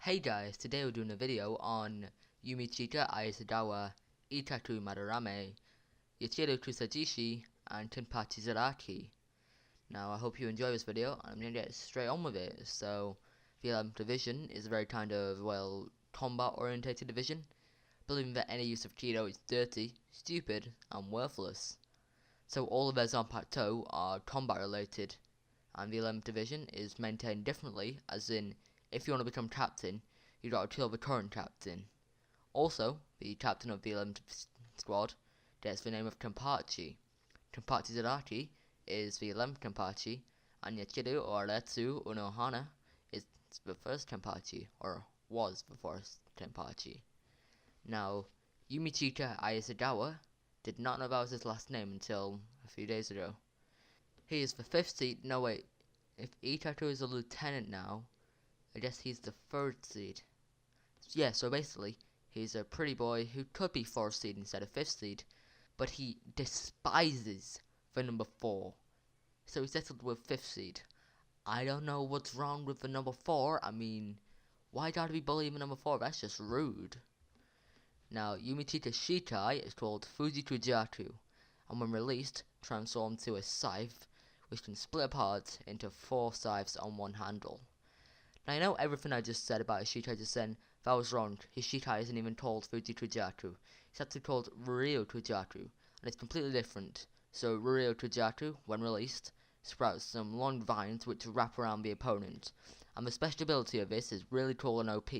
Hey guys, today we're doing a video on Yumichika Aizawa, Itatu Madarame, Yachiru Kusajishi, and Tenpachi Zaraki. Now I hope you enjoy this video, I'm going to get straight on with it. So, the 11th division is a very kind of, well, combat orientated division, believing that any use of Kido is dirty, stupid, and worthless. So all of their Zanpakuto are combat related, and the 11th division is maintained differently, as in, if you want to become captain, you gotta kill the current captain. Also, the captain of the 11th squad gets the name of Tenpachi. Tenpachi Zaraki is the 11th Tenpachi, and Yachiru or Retsu Unohana is the first Tenpachi, or was the first Tenpachi. Now, Yumichika Aizawa did not know that was his last name until a few days ago. He is the 5th seed. No wait, if Itaku is a lieutenant now, I guess he's the 3rd seed. Yeah, so basically, he's a pretty boy who could be 4th seed instead of 5th seed, but he despises the number 4. So he's settled with 5th seed. I don't know what's wrong with the number 4. I mean, why gotta be bullying the number 4? That's just rude. Now, Yumichika Shikai is called Fujikujatu, and when released, transformed to a scythe, which can split apart into 4 scythes on one handle. Now, I know everything I just said about Shikai just then, that was wrong. His Shikai isn't even called Fujikujatu. It's actually called Ryokujatu, and it's completely different. So, Ryokujatu, when released, sprouts some long vines which wrap around the opponent. And the special ability of this is really cool and OP.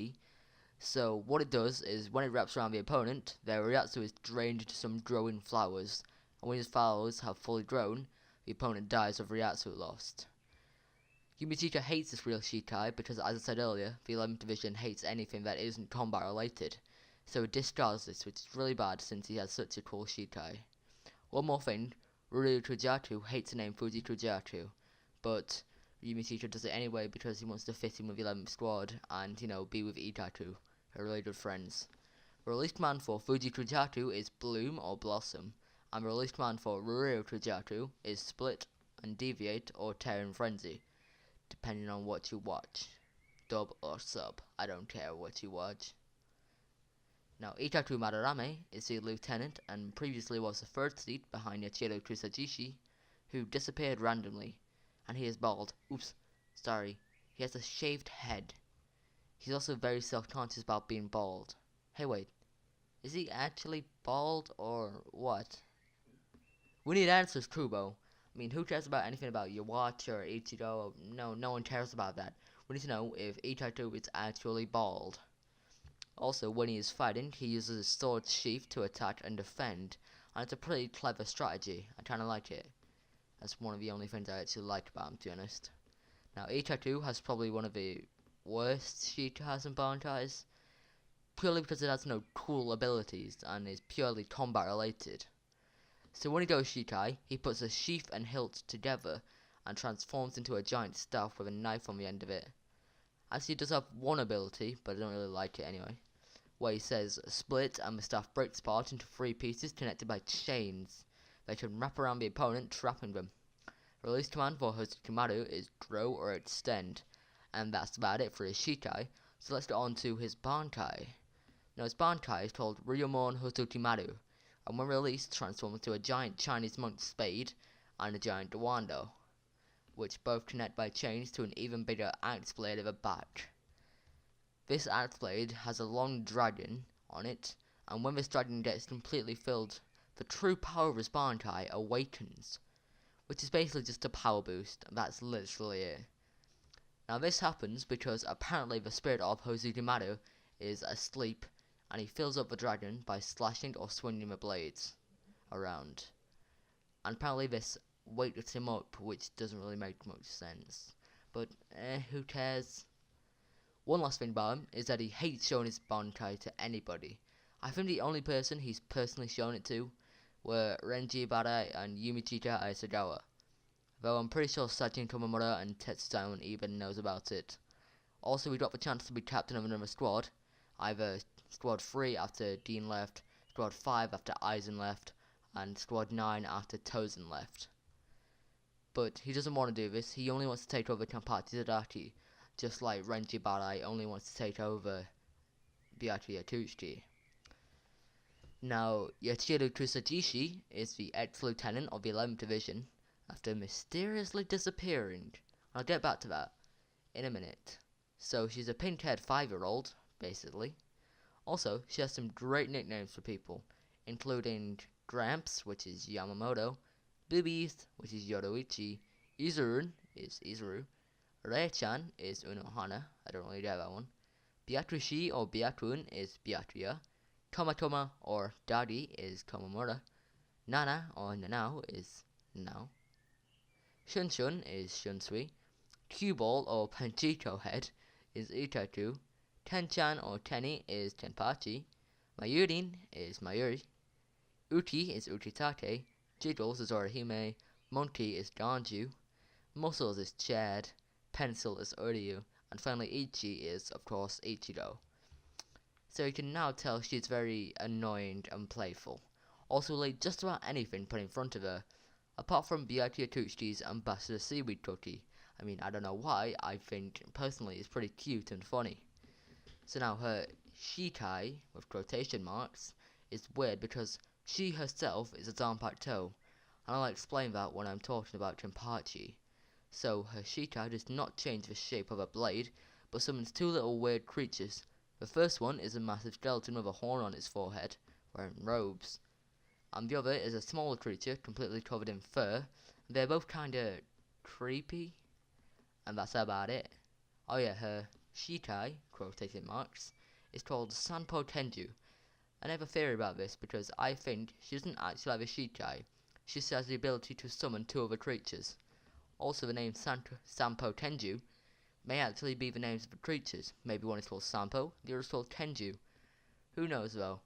So, what it does is, when it wraps around the opponent, their Ryatsu is drained into some growing flowers. And when these flowers have fully grown, the opponent dies of Ryatsu lost. Yumichika hates this real Shikai because, as I said earlier, the 11th division hates anything that isn't combat related, so it discards this, which is really bad since he has such a cool Shikai. One more thing, Ryokujatu hates the name Fujikujatu, but Yumichika does it anyway because he wants to fit in with the 11th squad and, be with Itaku, her really good friends. The release command for Fujikujatu is Bloom or Blossom, and the release command for Ryokujatu is Split and Deviate or Tear and Frenzy, depending on what you watch. Dub or sub, I don't care what you watch. Now, Itaku Madarame is the lieutenant and previously was the 3rd seat behind Yachiru Kusajishi, who disappeared randomly, and he is bald. Oops, sorry, he has a shaved head. He's also very self-conscious about being bald. Hey wait, is he actually bald or what? We need answers, Kubo. I mean, who cares about anything about your watch or Ichigo? No one cares about that. We need to know if Itaku is actually bald. Also, when he is fighting, he uses his sword sheath to attack and defend, and it's a pretty clever strategy. I kinda like it. That's one of the only things I actually like about him, to be honest. Now, Itaku has probably one of the worst Shikas and bankais, purely because it has no cool abilities and is purely combat related. So when he goes Shikai, he puts a sheath and hilt together and transforms into a giant staff with a knife on the end of it. Actually, he does have one ability, but I don't really like it anyway, where he says split and the staff breaks apart into 3 pieces connected by chains. They can wrap around the opponent, trapping them. Release command for Hosokimaru is grow or extend, and that's about it for his Shikai, so let's get on to his bankai. Now his bankai is called Ryomon Hosokimaru, and when released transforms into a giant Chinese monk spade and a giant Dwando, which both connect by chains to an even bigger axe blade at the back. This axe blade has a long dragon on it, and when this dragon gets completely filled, the true power of his bankai awakens, which is basically just a power boost, and that's literally it. Now this happens because apparently the spirit of Hosokimaru is asleep, and he fills up the dragon by slashing or swinging the blades around. And apparently this wakes him up, which doesn't really make much sense. But, who cares? One last thing about him is that he hates showing his bankai to anybody. I think the only person he's personally shown it to were Renji Badai and Yumichika Aizawa, though I'm pretty sure Sajin Komamura and Tetsuya even knows about it. Also, he got the chance to be captain of another squad, either Squad 3 after Dean left, Squad 5 after Aizen left, and Squad 9 after Tozen left. But he doesn't want to do this, he only wants to take over Tenpachi Zaraki, just like Renji Barai only wants to take over Byakuya Tucci. Now, Yachiru Kusajishi is the ex-lieutenant of the 11th Division after mysteriously disappearing. I'll get back to that in a minute. So she's a pink-haired 5-year-old, basically. Also, she has some great nicknames for people, including Gramps, which is Yamamoto, Boobies, which is Yoruichi, Izurun is Izuru, Rei-chan is Unohana, I don't really get that one, Byakushi or Byakun is Byakuya, Tomatoma or Daddy is Komamura, Nana or Nanao is Nanao, Shunshun is Shunsui, Cue-ball or Panchito Head is Itaku, Tenchan or Tenny is Tenpachi, Mayurin is Mayuri, Uchi is Uchitate, Jiggles is Orihime, Monkey is Ganju, Muscles is Chad, Pencil is Uryu, and finally Ichi is, of course, Ichigo. So you can now tell she's very annoying and playful. Also will eat just about anything put in front of her, apart from Byakuya Tucci's Ambassador Seaweed Cookie. I mean, I don't know why, I think, personally, it's pretty cute and funny. So now her Shikai, with quotation marks, is weird because she herself is a Zanpakuto, and I'll explain that when I'm talking about Jinpachi. So her Shikai does not change the shape of her blade, but summons two little weird creatures. The first one is a massive skeleton with a horn on its forehead, wearing robes, and the other is a smaller creature completely covered in fur. They're both kinda creepy, and that's about it. Oh yeah, her Shikai, quotation marks, is called Sanpo Tenju. I have a theory about this because I think she doesn't actually have a Shikai. She just has the ability to summon two other creatures. Also, the name Sanpo Tenju may actually be the names of the creatures. Maybe one is called Sanpo, the other is called Tenju. Who knows though.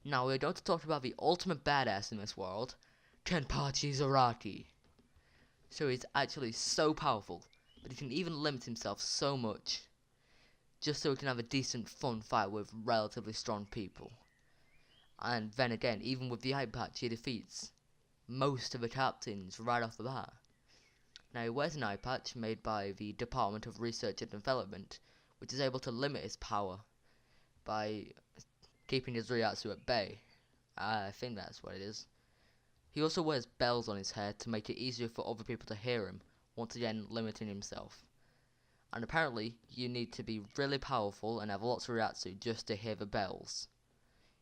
Now we're going to talk about the ultimate badass in this world, Tenpachi Zaraki. So he's actually so powerful, but he can even limit himself so much, just so he can have a decent fun fight with relatively strong people. And then again, even with the eye patch, he defeats most of the captains right off the bat. Now he wears an eye patch made by the Department of Research and Development, which is able to limit his power by keeping his Ryatsu at bay. I think that's what it is. He also wears bells on his head to make it easier for other people to hear him, once again limiting himself. And apparently, you need to be really powerful and have lots of Ryatsu just to hear the bells.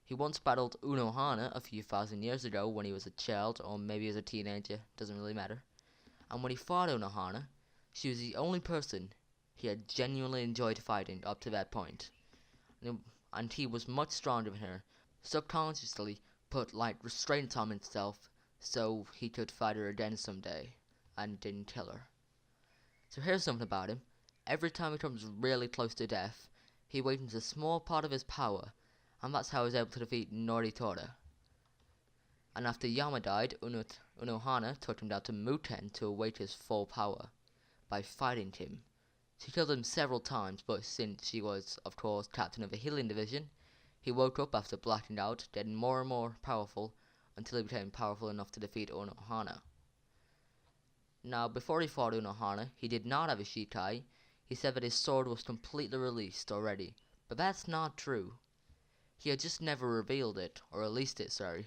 He once battled Unohana a few thousand years ago when he was a child, or maybe as a teenager, doesn't really matter. And when he fought Unohana, she was the only person he had genuinely enjoyed fighting up to that point. And he was much stronger than her, subconsciously put like restraints on himself so he could fight her again someday, and didn't kill her. So here's something about him. Every time he comes really close to death, he awakens a small part of his power, and that's how he was able to defeat Noritora. And after Yama died, Unohana took him down to Muten to await his full power, by fighting him. She killed him several times, but since she was, of course, captain of the healing division, he woke up after blacking out, getting more and more powerful, until he became powerful enough to defeat Unohana. Now, before he fought Unohana, he did not have a Shikai. He said that his sword was completely released already, but that's not true. He had just never revealed it, or released it, sorry.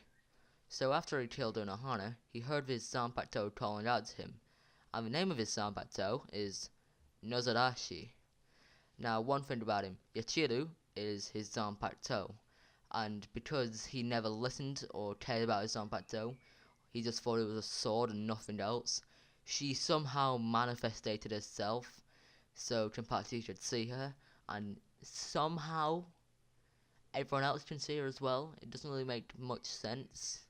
So after he killed Unohana, he heard his Zanpakuto calling out to him, and the name of his Zanpakuto is Nozarashi. Now, one thing about him, Yachiru is his Zanpakuto, and because he never listened or cared about his Zanpakuto, he just thought it was a sword and nothing else. She somehow manifested herself, so Jinpachi could see her, and somehow everyone else can see her as well. It doesn't really make much sense,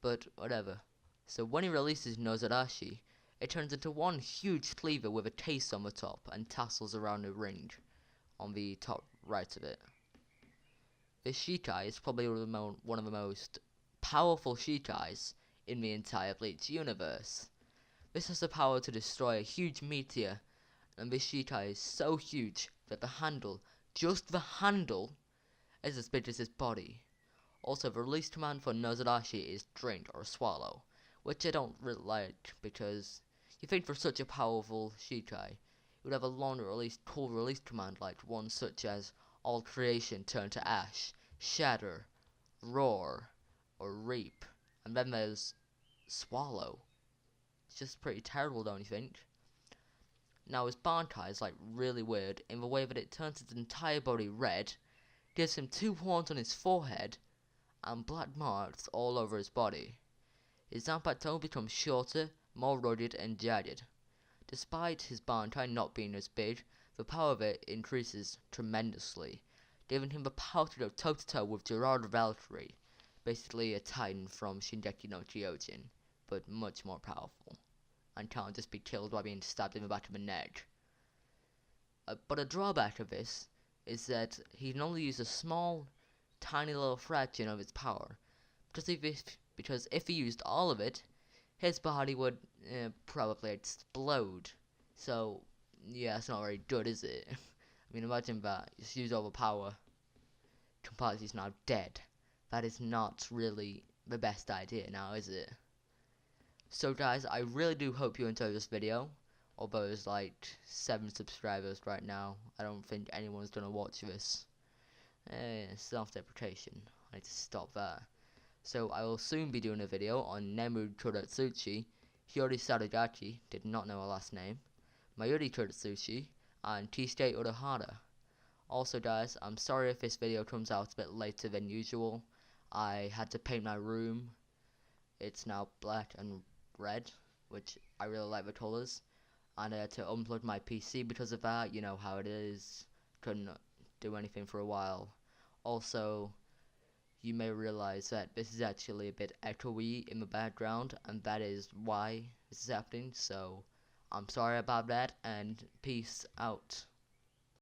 but whatever. So when he releases Nozarashi, it turns into one huge cleaver with a case on the top and tassels around a ring on the top right of it. This Shikai is probably one of the most powerful Shikais in the entire Bleach universe. This has the power to destroy a huge meteor, and this Shikai is so huge that the handle, just the handle, is as big as his body. Also, the release command for Nozarashi is drink or swallow, which I don't really like because you think for such a powerful Shikai, would have a long release tool release command like ones such as all creation turn to ash, shatter, roar, or reap. And then there's swallow. It's just pretty terrible, don't you think? Now his bankai is like really weird in the way that it turns his entire body red, gives him 2 horns on his forehead, and black marks all over his body. His Zanpakuto becomes shorter, more rugged and jagged. Despite his bankai not being as big, the power of it increases tremendously, giving him the power to go toe to toe with Gerard Valkyrie, basically a titan from Shingeki no Kyojin, but much more powerful, and can't just be killed by being stabbed in the back of the neck. But a drawback of this is that he can only use a small, tiny little fraction of its power, because if he used all of it, his body would probably explode. So, yeah, it's not very good, is it? I mean, imagine that. Just use all the power. Completely now dead. That is not really the best idea now, is it? So guys, I really do hope you enjoyed this video. Although there's like 7 subscribers right now, I don't think anyone's gonna watch this. Self-deprecation. I need to stop that. So I will soon be doing a video on Nemu Kuratsuchi, Hiyori Sarugaki, did not know her last name, Mayuri Kuratsuchi, and Kisuke Urahara. Also guys, I'm sorry if this video comes out a bit later than usual. I had to paint my room. It's now black and red, which I really like the colours. And I had to unplug my PC because of that, you know how it is. Couldn't do anything for a while. Also, you may realize that this is actually a bit echoey in the background, and that is why this is happening, so I'm sorry about that, and peace out.